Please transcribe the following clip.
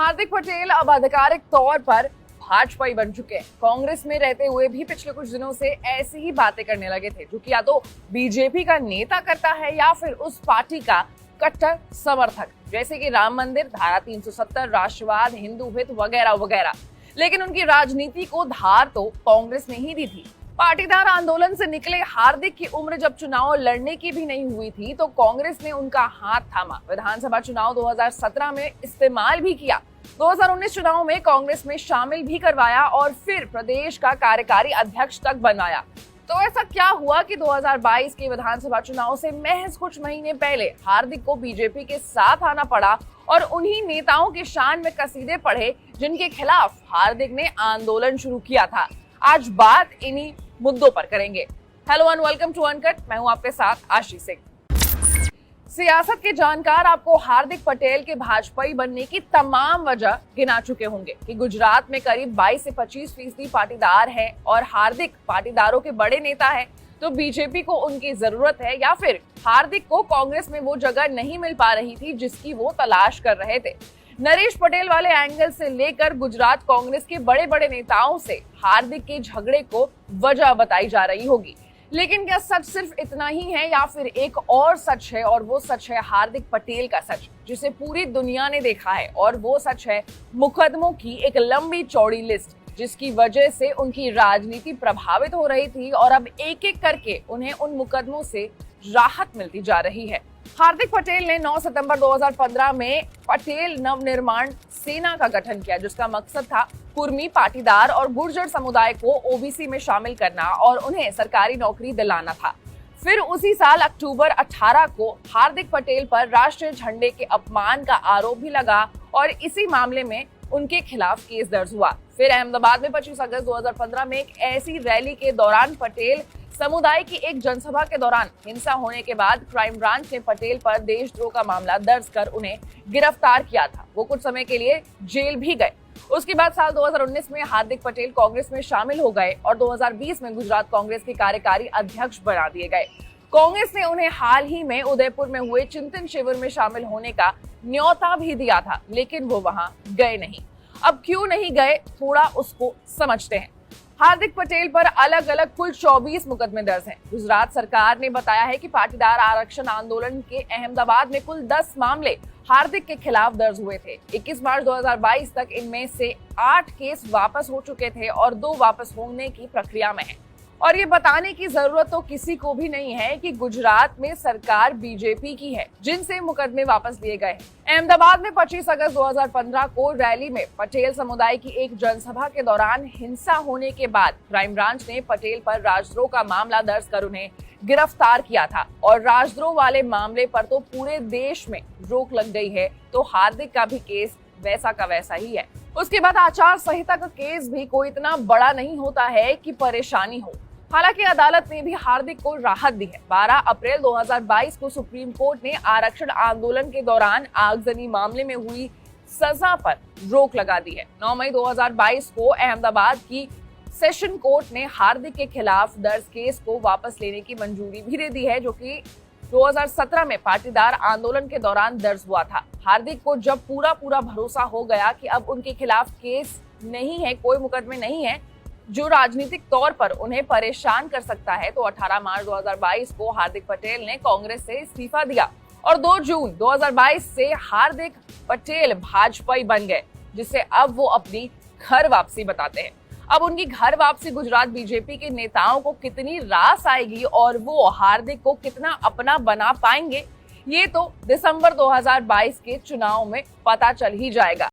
हार्दिक पटेल अब आधिकारिक तौर पर भाजपाई बन चुके हैं। कांग्रेस में रहते हुए भी पिछले कुछ दिनों से ऐसी ही बातें करने लगे थे, जो कि या तो बीजेपी का नेता करता है या फिर उस पार्टी का कट्टर समर्थक, जैसे कि राम मंदिर, धारा 370, राष्ट्रवाद, हिंदू हित वगैरह वगैरह। लेकिन उनकी राजनीति को धार तो कांग्रेस ने ही दी थी। पाटीदार आंदोलन से निकले हार्दिक की उम्र जब चुनाव लड़ने की भी नहीं हुई थी तो कांग्रेस ने उनका हाथ थामा, विधानसभा चुनाव 2017 में इस्तेमाल भी किया, 2019 चुनाव में कांग्रेस में शामिल भी करवाया और फिर प्रदेश का कार्यकारी अध्यक्ष तक बनाया। तो ऐसा क्या हुआ कि 2022 के विधानसभा चुनाव से महज कुछ महीने पहले हार्दिक को बीजेपी के साथ आना पड़ा और उन्हीं नेताओं के शान में कसीदे पढ़े जिनके खिलाफ हार्दिक ने आंदोलन शुरू किया था। आज बात इन्हीं मुद्दों पर करेंगे। Hello and welcome to Uncut, मैं हूं आपके साथ आशीष सिंह। सियासत के जानकार आपको हार्दिक पटेल के भाजपाई बनने की तमाम वजह गिना चुके होंगे कि गुजरात में करीब 22 से 25% पाटीदार है और हार्दिक पाटीदारों के बड़े नेता है। तो बीजेपी को उनकी जरूरत है या फिर हार्दिक को कांग्रेस में वो जगह नहीं मिल पा रही थी जिसकी वो तलाश कर रहे थे। नरेश पटेल वाले एंगल से लेकर गुजरात कांग्रेस के बड़े बड़े नेताओं से हार्दिक के झगड़े को वजह बताई जा रही होगी। लेकिन क्या सच सिर्फ इतना ही है या फिर एक और सच है, और वो सच है हार्दिक पटेल का सच, जिसे पूरी दुनिया ने देखा है। और वो सच है मुकदमों की एक लंबी चौड़ी लिस्ट, जिसकी वजह से उनकी राजनीति प्रभावित हो रही थी और अब एक एक करके उन्हें उन मुकदमों से राहत मिलती जा रही है। हार्दिक पटेल ने 9 सितंबर 2015 में पटेल नवनिर्माण सेना का गठन किया, जिसका मकसद था कुर्मी, पाटीदार और गुर्जर समुदाय को ओबीसी में शामिल करना और उन्हें सरकारी नौकरी दिलाना था। फिर उसी साल अक्टूबर 18 को हार्दिक पटेल पर राष्ट्रीय झंडे के अपमान का आरोप भी लगा और इसी मामले में उनके खिलाफ केस दर्ज हुआ। फिर अहमदाबाद में 25 अगस्त 2015 में एक ऐसी रैली के दौरान पटेल समुदाय की एक जनसभा के दौरान हिंसा होने के बाद क्राइम ब्रांच ने पटेल पर देशद्रोह का मामला दर्ज कर उन्हें गिरफ्तार किया था। वो कुछ समय के लिए जेल भी गए। उसके बाद साल 2019 में हार्दिक पटेल कांग्रेस में शामिल हो गए और 2020 में गुजरात कांग्रेस के कार्यकारी अध्यक्ष बना दिए गए। कांग्रेस ने उन्हें हाल ही में उदयपुर में हुए चिंतन शिविर में शामिल होने का न्योता भी दिया था, लेकिन वो वहां गए नहीं। अब क्यों नहीं गए, थोड़ा उसको समझते हैं। हार्दिक पटेल पर अलग अलग कुल 24 मुकदमे दर्ज हैं। गुजरात सरकार ने बताया है कि पाटीदार आरक्षण आंदोलन के अहमदाबाद में कुल 10 मामले हार्दिक के खिलाफ दर्ज हुए थे। 21 मार्च 2022 तक इनमें से 8 केस वापस हो चुके थे और 2 वापस होने की प्रक्रिया में हैं। और ये बताने की जरूरत तो किसी को भी नहीं है कि गुजरात में सरकार बीजेपी की है, जिनसे मुकदमे वापस लिए गए हैं। अहमदाबाद में 25 अगस्त 2015 को रैली में पटेल समुदाय की एक जनसभा के दौरान हिंसा होने के बाद क्राइम ब्रांच ने पटेल पर राजद्रोह का मामला दर्ज कर उन्हें गिरफ्तार किया था। और राजद्रोह वाले मामले पर तो पूरे देश में रोक लग गई है, तो हार्दिक का भी केस वैसा का वैसा ही है। उसके बाद आचार संहिता का केस भी कोई इतना बड़ा नहीं होता है कि परेशानी हो। हालांकि अदालत ने भी हार्दिक को राहत दी है। 12 अप्रैल 2022 को सुप्रीम कोर्ट ने आरक्षण आंदोलन के दौरान आगजनी मामले में हुई सजा पर रोक लगा दी है। 9 मई 2022 को अहमदाबाद की सेशन कोर्ट ने हार्दिक के खिलाफ दर्ज केस को वापस लेने की मंजूरी भी दे दी है, जो कि 2017 में पाटीदार आंदोलन के दौरान दर्ज हुआ था। हार्दिक को जब पूरा भरोसा हो गया कि अब उनके खिलाफ केस नहीं है, कोई मुकदमे नहीं है जो राजनीतिक तौर पर उन्हें परेशान कर सकता है, तो 18 मार्च 2022 को हार्दिक पटेल ने कांग्रेस से इस्तीफा दिया और 2 जून 2022 से हार्दिक पटेल भाजपाई बन गए, जिसे अब वो अपनी घर वापसी बताते हैं। अब उनकी घर वापसी गुजरात बीजेपी के नेताओं को कितनी रास आएगी और वो हार्दिक को कितना अपना बना पाएंगे, ये तो दिसंबर 2022 के चुनाव में पता चल ही जाएगा।